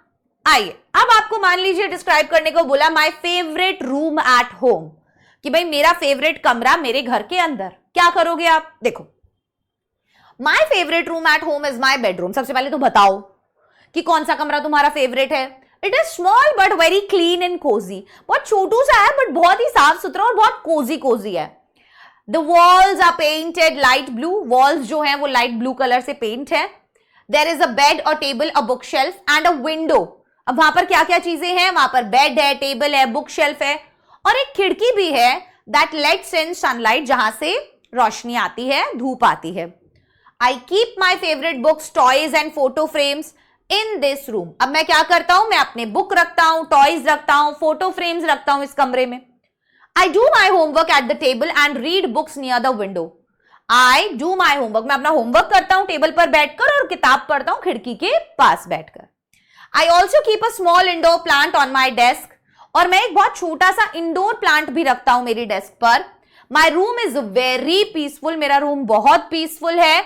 आइए अब आपको मान लीजिए डिस्क्राइब करने को बोला my favourite room at home, कि भाई मेरा फेवरेट कमरा मेरे घर के अंदर। क्या करोगे आप? देखो, my favourite room at home is my bedroom. सबसे पहले तो बताओ कि कौन सा कमरा तुम्हारा फेवरेट है। It is small but very clean and cosy. बहुत छोटू सा है बट बहुत ही साफ सुथरा और बहुत कोजी कोजी है। The walls are painted light blue. Walls जो है वो लाइट ब्लू कलर से पेंट है। There is a bed, a table, a book shelf and a window. अब वहां पर क्या क्या चीजें हैं? वहां पर बेड है, टेबल है, बुक शेल्फ है और एक खिड़की भी है दैट लेट्स इन सनलाइट, जहां से रोशनी आती है, धूप आती है। I keep my favourite books, toys and photo frames in this room. अब मैं क्या करता हूं? मैं अपने बुक रखता हूं, टॉयज रखता हूं, फोटो फ्रेम्स रखता हूं इस कमरे में। I do my homework at the table and read books near the window. I do my homework, मैं अपना होमवर्क करता हूं टेबल पर बैठकर और किताब पढ़ता हूं खिड़की के पास बैठकर। I also keep a small indoor plant on my desk. और मैं एक बहुत छोटा सा इंडोर प्लांट भी रखता हूं मेरी डेस्क पर। My room is very peaceful. मेरा रूम बहुत पीसफुल है,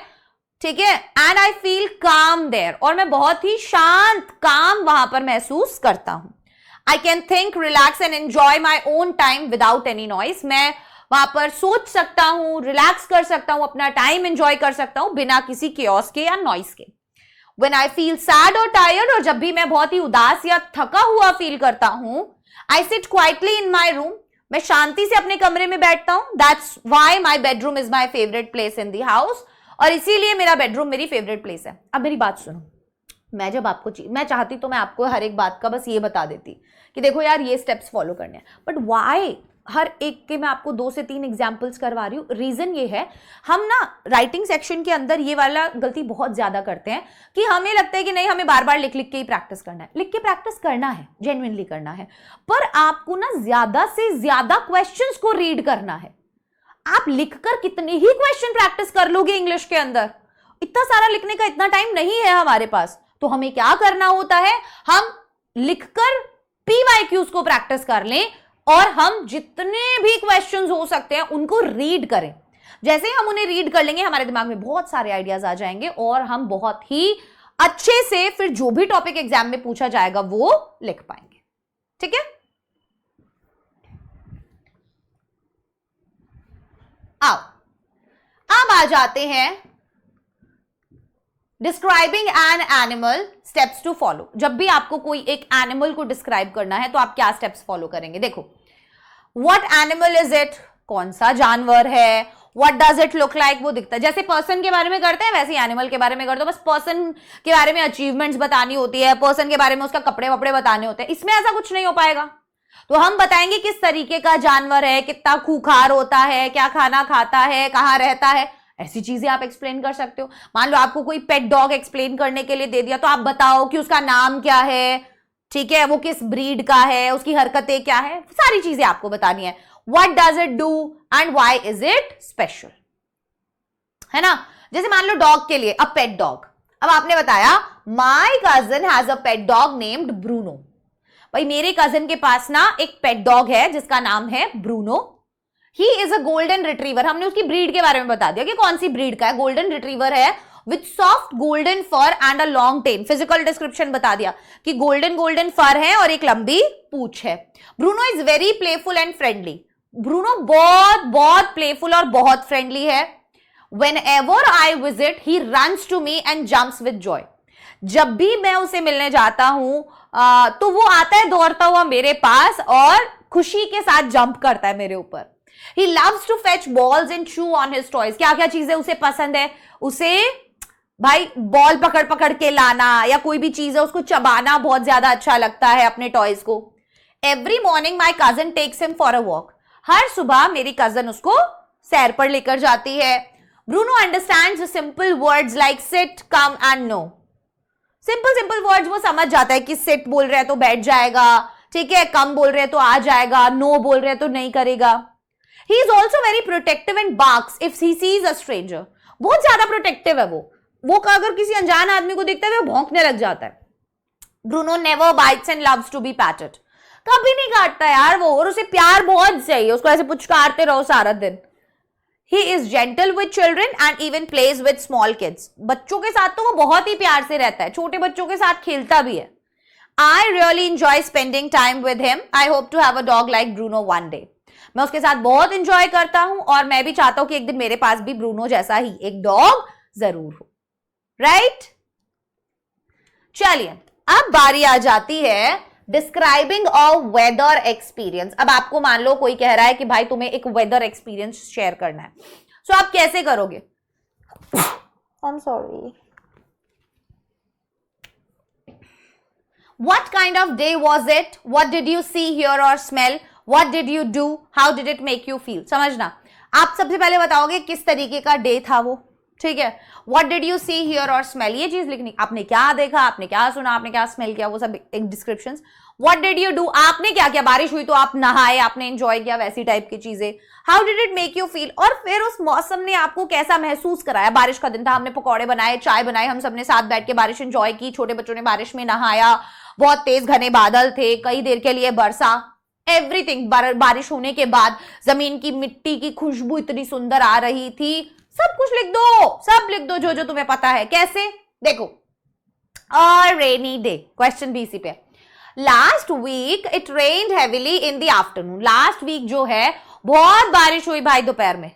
ठीक है? And I feel calm there. और मैं बहुत ही शांत, काम वहां पर महसूस करता हूं। I can think, relax and enjoy my own time without any noise. मैं वहां पर सोच सकता हूं, रिलैक्स कर सकता हूं, अपना टाइम एंजॉय कर सकता हूं बिना किसी केओस के या नॉइस के। When I feel sad or tired, और जब भी मैं बहुत ही उदास या थका हुआ फील करता हूं, I sit quietly in my room. मैं शांति से अपने कमरे में बैठता हूं। That's why my bedroom is my favorite place in the house. और इसीलिए मेरा बेडरूम मेरी फेवरेट प्लेस है। अब मेरी बात सुनो, मैं जब आपको मैं चाहती तो मैं आपको हर एक बात का बस ये बता देती कि देखो यार ये स्टेप्स फॉलो करने हैं, बट वाई हर एक के मैं आपको 2 से 3 एग्जाम्पल्स करवा रही हूँ। रीजन ये है, हम ना राइटिंग सेक्शन के अंदर ये वाला गलती बहुत ज्यादा करते हैं कि हमें लगता है कि नहीं, हमें बार बार लिख लिख के ही प्रैक्टिस करना है। लिख के प्रैक्टिस करना है, जेन्युइनली करना है, पर आपको ना ज्यादा से ज्यादा क्वेश्चंस को रीड करना है। आप लिखकर कितने ही क्वेश्चन प्रैक्टिस कर लोगे इंग्लिश के अंदर, इतना सारा लिखने का इतना टाइम नहीं है हमारे पास। तो हमें क्या करना होता है, हम लिखकर पीवाईक्यूज को प्रैक्टिस कर लें और हम जितने भी क्वेश्चंस हो सकते हैं उनको रीड करें। जैसे ही हम उन्हें रीड कर लेंगे, हमारे दिमाग में बहुत सारे आइडियाज आ जाएंगे और हम बहुत ही अच्छे से फिर जो भी टॉपिक एग्जाम में पूछा जाएगा वो लिख पाएंगे। ठीक है, आओ अब आ जाते हैं describing an animal, steps to follow. जब भी आपको कोई एक एनिमल को डिस्क्राइब करना है तो आप क्या स्टेप्स फॉलो करेंगे? देखो, व्हाट एनिमल इज इट, कौन सा जानवर है, what does it look like, वो दिखता है। जैसे पर्सन के बारे में करते हैं वैसे ही एनिमल के बारे में करते हो, बस पर्सन के बारे में अचीवमेंट्स बतानी होती है, पर्सन के बारे में उसका कपड़े वपड़े बताने होते हैं। इसमें ऐसा कुछ नहीं हो पाएगा। तो हम बताएंगे किस तरीके का जानवर है, कितना खूंखार होता है, क्या खाना खाता है, कहाँ रहता है, ऐसी चीजें आप एक्सप्लेन कर सकते हो। मान लो आपको कोई पेट डॉग एक्सप्लेन करने के लिए दे दिया, तो आप बताओ कि उसका नाम क्या है, ठीक है, वो किस ब्रीड का है, उसकी हरकतें क्या है, सारी चीजें आपको बतानी है। What does it do and why is it special, है ना। जैसे मान लो डॉग के लिए, अ पेट डॉग, अब आपने बताया my cousin has a pet dog named Bruno. भाई मेरे कजन के पास ना एक पेट डॉग है जिसका नाम है Bruno. He is a golden retriever, हमने उसकी ब्रीड के बारे में बता दिया कि कौन सी ब्रीड का है, गोल्डन रिट्रीवर है with soft golden fur and a long tail. Physical description बता दिया कि गोल्डन फर है और एक लंबी पूंछ है। Bruno is very playful and friendly, Bruno बहुत बहुत प्लेफुल और बहुत फ्रेंडली है। Whenever I visit, he runs to me and jumps with joy. जब भी मैं उसे मिलने जाता हूं तो वो आता है दौड़ता हुआ मेरे पास और खुशी के साथ जंप करता है मेरे ऊपर। He loves to fetch balls and chew on his toys. क्या क्या चीजें उसे पसंद है? उसे भाई बॉल पकड़ पकड़ के लाना या कोई भी चीज है उसको चबाना बहुत ज्यादा अच्छा लगता है अपने टॉयज को। Every morning my cousin takes him for a walk. हर सुबह मेरी कजन उसको सैर पर लेकर जाती है। Bruno understands the simple words like sit, come and no. Simple words वो समझ जाता है कि sit बोल रहे हैं तो बैठ जाएगा, ठीक है, come बोल रहे हैं तो आ जाएगा, no बोल रहे हैं तो नहीं करेगा। He is also very protective and barks if he sees a stranger. बहुत ज्यादा प्रोटेक्टिव है वो अगर किसी अनजान आदमी को देखता है वो भौंकने लग जाता है। Bruno never bites and loves to be patted. कभी नहीं काटता यार वो, और उसे प्यार बहुत चाहिए, उसको ऐसे पुचकारते रहो सारा दिन। He is gentle with children and even plays with small kids. बच्चों के साथ तो वो बहुत ही प्यार से रहता है, छोटे बच्चों के साथ खेलता भी है। I really enjoy spending time with him. I hope to have a dog like Bruno one day. मैं उसके साथ बहुत enjoy करता हूं और मैं भी चाहता हूं कि एक दिन मेरे पास भी ब्रूनो जैसा ही एक डॉग जरूर हो, राइट? चलिए अब बारी आ जाती है डिस्क्राइबिंग अ वेदर एक्सपीरियंस। अब आपको मान लो कोई कह रहा है कि भाई तुम्हें एक वेदर एक्सपीरियंस शेयर करना है, सो आप कैसे करोगे? I am sorry. What kind of day was it? What did you see, hear or smell? What did you do? How did it make you feel? समझना, आप सबसे पहले बताओगे किस तरीके का डे था वो, ठीक है। What did you see, hear or smell? ये चीज लिखनी, आपने क्या देखा, आपने क्या सुना, आपने क्या स्मेल किया, वो सब एक description. What did you do? आपने क्या किया, बारिश हुई तो आप नहाए, आपने एंजॉय किया, वैसी टाइप की चीजें। How did it make you feel? और फिर उस मौसम ने आपको कैसा महसूस कराया। बारिश का दिन था, हमने पकौड़े बनाए, चाय बनाई, हम सबने साथ बैठ के बारिश एंजॉय की, छोटे बच्चों ने बारिश में नहाया, बहुत तेज घने बादल थे, कई देर के लिए बरसा, एवरीथिंग। बारिश होने के बाद जमीन की मिट्टी की खुशबू इतनी सुंदर आ रही थी। सब कुछ लिख दो, सब लिख दो जो जो तुम्हें पता है। कैसे? देखो, और रेनी डे, क्वेश्चन बीसी पे। Last week it rained heavily in the afternoon. Last week जो है बहुत बारिश हुई भाई दोपहर में।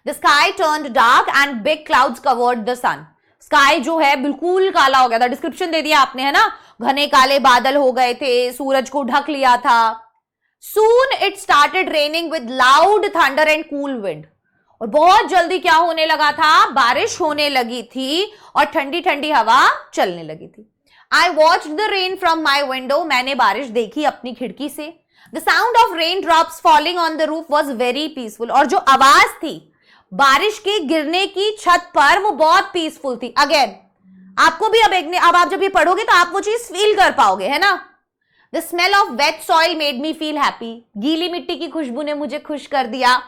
The sky turned dark and big clouds covered the sun. Sky जो है बिल्कुल काला हो गया था, डिस्क्रिप्शन दे दिया आपने, है ना, घने काले बादल हो गए थे, सूरज को ढक लिया था। Soon it started raining with loud thunder and cool wind. और बहुत जल्दी क्या होने लगा था, बारिश होने लगी थी और ठंडी ठंडी हवा चलने लगी थी। I watched the rain from my window. मैंने बारिश देखी अपनी खिड़की से। The sound of rain drops falling on the roof was very peaceful. और जो आवाज थी बारिश के गिरने की छत पर वो बहुत पीसफुल थी। अगेन आपको भी अब आप जब ये पढ़ोगे तो आप वो चीज फील कर पाओगे, है ना। The smell of weight soil made me feel happy. गीली मिट्टी की खुशबू ने मुझे खुश कर दिया।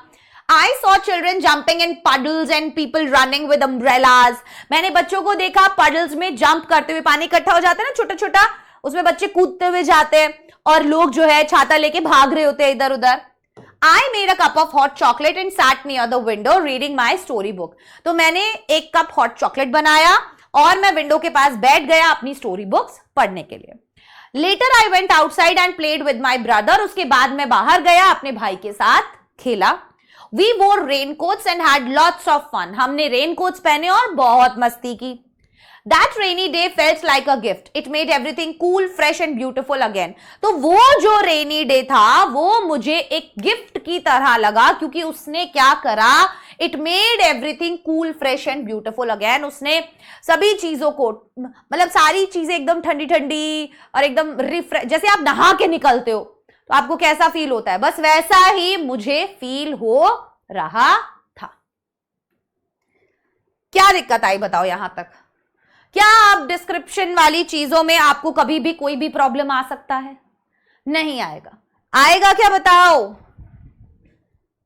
I saw children jumping in puddles and people running with umbrellas. मैंने बच्चों को देखा puddles में जंप करते हुए, पानी इकट्ठा हो जाता है ना छोटा छोटा, उसमें बच्चे कूदते हुए जाते हैं और लोग जो है छाता लेके भाग रहे होते हैं इधर उधर। I made a cup of hot chocolate and sat near the window reading my story book. तो मैंने एक कप हॉट चॉकलेट बनाया और मैं विंडो के पास बैठ गया अपनी स्टोरी बुक्स पढ़ने के लिए। Later I went outside and played with my brother. उसके बाद मैं बाहर गया, अपने भाई के साथ खेला। We wore raincoats and had lots of fun. हमने रेनकोट्स पहने और बहुत मस्ती की। That rainy day felt like a gift. It made everything cool, fresh and beautiful again. तो वो जो rainy day था वो मुझे एक गिफ्ट की तरह लगा, क्योंकि उसने क्या करा, It made everything cool, fresh and beautiful again. उसने सभी चीजों को, मतलब सारी चीजें एकदम ठंडी ठंडी और एकदम रिफ्रेश, जैसे आप नहा के निकलते हो तो आपको कैसा फील होता है, बस वैसा ही मुझे फील हो रहा था। क्या दिक्कत आई बताओ यहां तक? क्या आप डिस्क्रिप्शन वाली चीजों में आपको कभी भी कोई भी प्रॉब्लम आ सकता है? नहीं आएगा। आएगा क्या बताओ,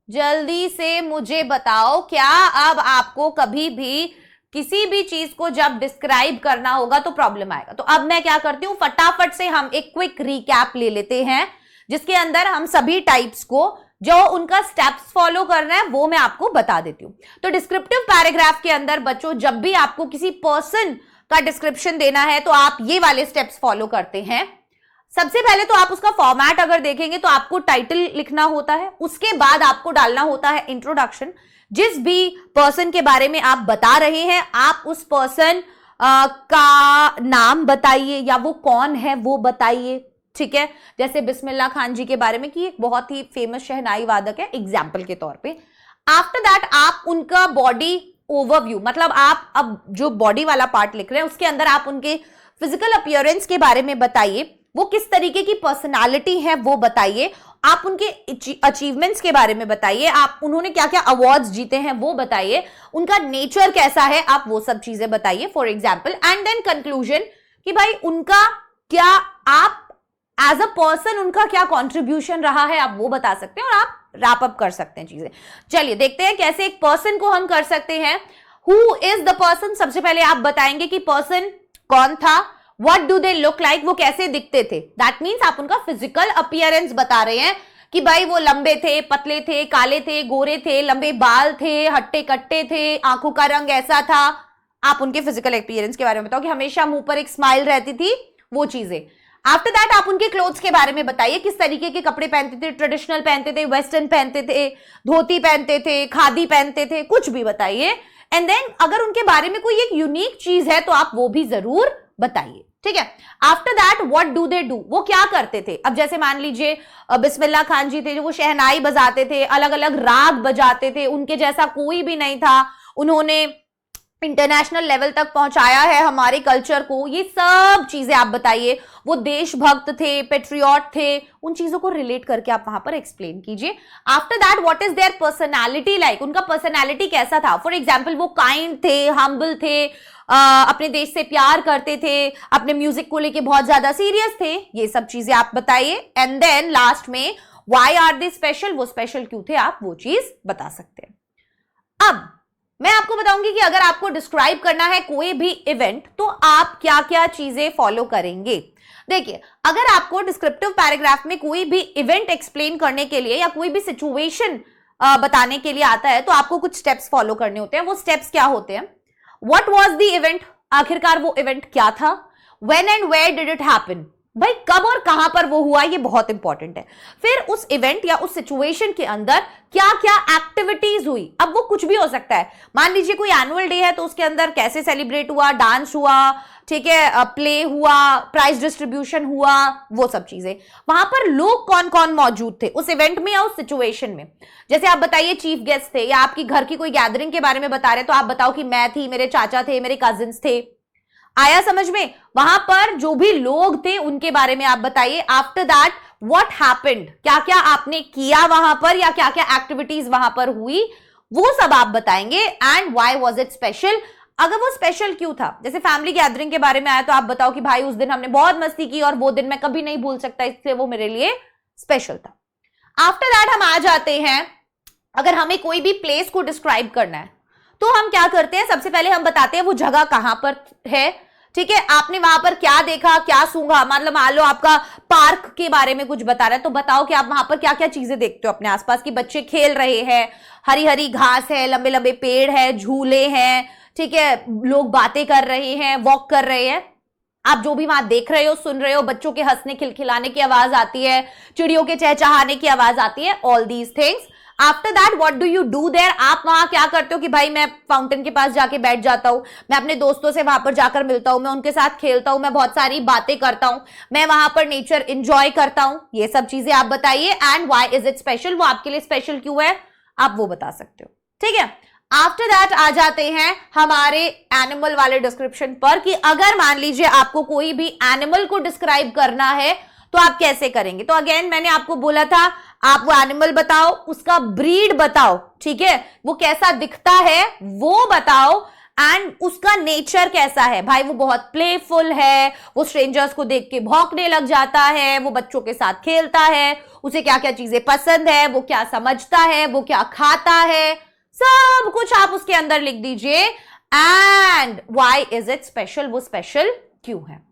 जल्दी से मुझे बताओ। क्या अब आपको कभी भी किसी भी चीज को जब डिस्क्राइब करना होगा तो प्रॉब्लम आएगा? तो अब मैं क्या करती हूं, फटाफट से हम एक क्विक रिकैप ले लेते हैं, जिसके अंदर हम सभी टाइप्स को जो उनका स्टेप्स फॉलो करना है वो मैं आपको बता देती हूं। तो डिस्क्रिप्टिव पैराग्राफ के अंदर बच्चों, जब भी आपको किसी पर्सन का डिस्क्रिप्शन देना है तो आप ये वाले स्टेप्स फॉलो करते हैं। सबसे पहले तो आप उसका फॉर्मेट अगर देखेंगे तो आपको टाइटल लिखना होता है, उसके बाद आपको डालना होता है इंट्रोडक्शन। जिस भी पर्सन के बारे में आप बता रहे हैं आप उस पर्सन का नाम बताइए या वो कौन है वो बताइए, ठीक है। जैसे बिस्मिल्लाह खान जी के बारे में कि एक बहुत ही फेमस शहनाई वादक है, एग्जाम्पल के तौर पे। आफ्टर दैट आप उनका बॉडी ओवरव्यू, मतलब आप अब जो बॉडी वाला पार्ट लिख रहे हैं उसके अंदर आप उनके फिजिकल अपीयरेंस के बारे में बताइए, वो किस तरीके की पर्सनालिटी है वो बताइए, आप उनके अचीवमेंट्स के बारे में बताइए, आप उन्होंने क्या क्या अवार्ड्स जीते हैं वो बताइए, उनका नेचर कैसा है आप वो सब चीजें बताइए for example. And then conclusion कि भाई उनका क्या, आप एज अ पर्सन उनका क्या कॉन्ट्रीब्यूशन रहा है आप वो बता सकते हैं और आप रैप अप कर सकते हैं चीजें। चलिए देखते हैं कैसे एक पर्सन को हम कर सकते हैं। हु इज द पर्सन, सबसे पहले आप बताएंगे कि पर्सन कौन था, what do they look like, वो कैसे दिखते थे। दैट मीन्स आप उनका फिजिकल अपीयरेंस बता रहे हैं कि भाई वो लंबे थे, पतले थे, काले थे, गोरे थे, लंबे बाल थे, हट्टे कट्टे थे, आंखों का रंग ऐसा था। आप उनके फिजिकल अपीयरेंस के बारे में बताओ कि हमेशा मुंह पर एक स्माइल रहती थी, वो चीजें। आफ्टर दैट आप उनके क्लोथ्स के बारे में बताइए, किस तरीके के कपड़े पहनते थे, ट्रेडिशनल पहनते थे, वेस्टर्न पहनते थे, धोती पहनते थे, खादी पहनते थे, कुछ भी बताइए। एंड देन अगर उनके बारे में कोई एक यूनिक चीज है तो आप वो भी जरूर बताइए, ठीक है। After that what do they do, वो क्या करते थे। अब जैसे मान लीजिए बिस्मिल्लाह खान जी थे जो वो शहनाई बजाते थे, अलग अलग राग बजाते थे, उनके जैसा कोई भी नहीं था, उन्होंने इंटरनेशनल लेवल तक पहुंचाया है हमारे कल्चर को, ये सब चीजें आप बताइए। वो देशभक्त थे, पेट्रियट थे, उन चीजों को रिलेट करके आप वहां पर एक्सप्लेन कीजिए। After that what is there personality like, उनका पर्सनालिटी कैसा था। फॉर एग्जाम्पल वो काइंड थे, हम्बल थे, अपने देश से प्यार करते थे, अपने म्यूजिक को लेके बहुत ज्यादा सीरियस थे, ये सब चीजें आप बताइए। एंड देन लास्ट में व्हाई आर दे स्पेशल, वो स्पेशल क्यों थे, आप वो चीज बता सकते हैं। अब मैं आपको बताऊंगी कि अगर आपको डिस्क्राइब करना है कोई भी इवेंट तो आप क्या क्या चीजें फॉलो करेंगे। देखिए, अगर आपको डिस्क्रिप्टिव पैराग्राफ में कोई भी इवेंट एक्सप्लेन करने के लिए या कोई भी सिचुएशन बताने के लिए आता है तो आपको कुछ स्टेप्स फॉलो करने होते हैं। वो स्टेप्स क्या होते हैं, व्हाट वाज द इवेंट, आखिरकार वो इवेंट क्या था, when and where did it happen, भाई कब और कहां पर वो हुआ, ये बहुत इंपॉर्टेंट है। फिर उस इवेंट या उस सिचुएशन के अंदर क्या क्या एक्टिविटीज हुई। अब वो कुछ भी हो सकता है, मान लीजिए कोई एनुअल डे है तो उसके अंदर कैसे सेलिब्रेट हुआ, डांस हुआ, ठीक है, प्ले हुआ, प्राइज डिस्ट्रीब्यूशन हुआ, वो सब चीजें। वहां पर लोग कौन कौन मौजूद थे उस इवेंट में या उस सिचुएशन में। जैसे आप बताइए चीफ गेस्ट थे, या आपकी घर की कोई गैदरिंग के बारे में बता रहे तो आप बताओ कि मैं थी, मेरे चाचा थे, मेरे कजिन्स थे। आया समझ में? वहां पर जो भी लोग थे उनके बारे में आप बताइए। आफ्टर दैट व्हाट हैपेंड, क्या क्या आपने किया वहां पर या क्या क्या एक्टिविटीज वहां पर हुई, वो सब आप बताएंगे। And why was it special, अगर वो स्पेशल क्यों था। जैसे फैमिली गैदरिंग के बारे में आया तो आप बताओ कि भाई उस दिन हमने बहुत मस्ती की और वो दिन मैं कभी नहीं भूल सकता, इसलिए वो मेरे लिए स्पेशल था। आफ्टर दैट हम आ जाते हैं, अगर हमें कोई भी प्लेस को डिस्क्राइब करना है तो हम क्या करते हैं, सबसे पहले हम बताते हैं वो जगह कहां पर है, ठीक है। आपने वहां पर क्या देखा, क्या सूंघा, मतलब मान लो आपका पार्क के बारे में कुछ बता रहा है तो बताओ कि आप वहां पर क्या क्या चीजें देखते हो अपने आसपास, कि बच्चे खेल रहे हैं, हरी हरी घास है, लंबे लंबे पेड़ है, झूले हैं, ठीक है, लोग बातें कर रहे हैं, वॉक कर रहे हैं। आप जो भी वहां देख रहे हो, सुन रहे हो, बच्चों के हंसने खिलखिलाने की आवाज आती है, चिड़ियों के चहचहाने की आवाज आती है, all these things after that what do you do their, आप वहां क्या करते हो कि भाई मैं फाउंटेन के पास जाके बैठ जाता हूं, मैं अपने दोस्तों से वहां पर जाकर मिलता हूं, मैं उनके साथ खेलता हूं, मैं बहुत सारी बातें करता हूं, मैं वहां पर नेचर एंजॉय करता हूं। ये सब चीजें आप बताइए and why is it special, वो आपके लिए स्पेशल क्यों है, आप वो बता सकते हो। ठीक है, आफ्टर दैट आ जाते हैं हमारे एनिमल वाले डिस्क्रिप्शन पर कि अगर मान लीजिए आपको कोई भी एनिमल को डिस्क्राइब करना है तो आप कैसे करेंगे। तो अगेन मैंने आपको बोला था आप वो एनिमल बताओ, उसका ब्रीड बताओ, ठीक है, वो कैसा दिखता है वो बताओ एंड उसका नेचर कैसा है। भाई वो बहुत प्लेफुल है, वो स्ट्रेंजर्स को देख के भौंकने लग जाता है, वो बच्चों के साथ खेलता है, उसे क्या क्या चीजें पसंद है, वो क्या समझता है, वो क्या खाता है, सब कुछ आप उसके अंदर लिख दीजिए and why is it special, वो स्पेशल क्यों है।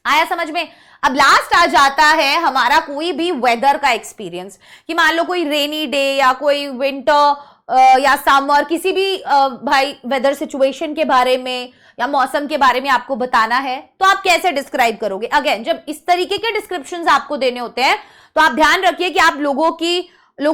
आया समझ में। अब लास्ट आ जाता है हमारा कोई भी वेदर का एक्सपीरियंस कि मान लो कोई रेनी डे या कोई विंटर या समर, किसी भी भाई वेदर सिचुएशन के बारे में या मौसम के बारे में आपको बताना है तो आप कैसे डिस्क्राइब करोगे। अगेन जब इस तरीके के डिस्क्रिप्शंस आपको देने होते हैं तो आप ध्यान रखिए कि आप लोगों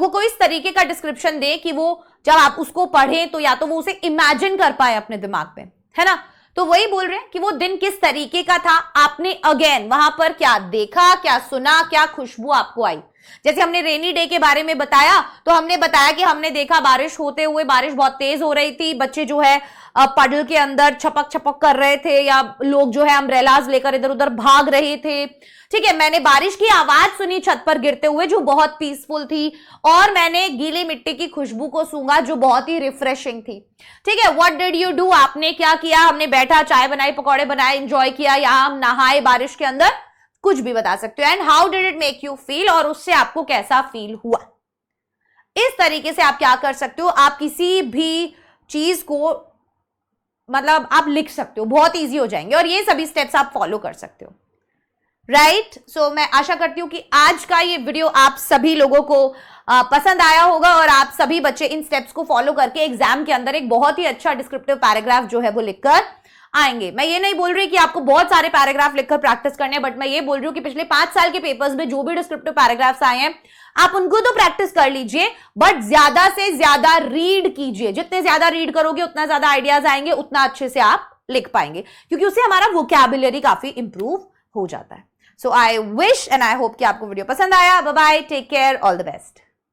को इस तरीके का डिस्क्रिप्शन दें कि वो जब आप उसको पढ़ें तो या तो वो उसे इमेजिन कर पाए अपने दिमाग में, है ना। तो वही बोल रहे हैं कि वो दिन किस तरीके का था, आपने अगेन वहां पर क्या देखा, क्या सुना, क्या खुशबू आपको आई। जैसे हमने रेनी डे के बारे में बताया तो हमने बताया कि हमने देखा बारिश होते हुए, बारिश बहुत तेज हो रही थी, बच्चे जो है पडल के अंदर छपक छपक कर रहे थे या लोग जो है अम्ब्रेलाज लेकर इधर उधर भाग रहे थे। ठीक है, मैंने बारिश की आवाज सुनी छत पर गिरते हुए जो बहुत पीसफुल थी, और मैंने गीली मिट्टी की खुशबू को सूंघा जो बहुत ही रिफ्रेशिंग थी। ठीक है, व्हाट डिड यू डू, आपने क्या किया, हमने बैठा, चाय बनाई, पकौड़े बनाए, एंजॉय किया, या हम नहाए बारिश के अंदर, कुछ भी बता सकते हो। And how did it make you feel, और उससे आपको कैसा फील हुआ। इस तरीके से आप क्या कर सकते हो, आप किसी भी चीज को मतलब आप लिख सकते हो, बहुत इजी हो जाएंगे और ये सभी स्टेप्स आप फॉलो कर सकते हो। राइट, सो मैं आशा करती हूं कि आज का ये वीडियो आप सभी लोगों को पसंद आया होगा और आप सभी बच्चे इन स्टेप्स को फॉलो करके एग्जाम के अंदर एक बहुत ही अच्छा डिस्क्रिप्टिव पैराग्राफ जो है वो लिखकर आएंगे। मैं ये नहीं बोल रही कि आपको बहुत सारे पैराग्राफ लिखकर प्रैक्टिस करने हैं, बट मैं ये बोल रही हूँ कि पिछले 5 साल के पेपर्स में जो भी डिस्क्रिप्टिव पैराग्राफ्स आए हैं आप उनको तो प्रैक्टिस कर लीजिए, बट ज्यादा से ज्यादा रीड कीजिए। जितने ज्यादा रीड करोगे उतना ज्यादा आइडियाज आएंगे, उतना अच्छे से आप लिख पाएंगे, क्योंकि उससे हमारा वोकैबुलरी काफी इंप्रूव हो जाता है। So I wish and I hope कि आपको वीडियो पसंद आया। Bye bye, take care, all the best.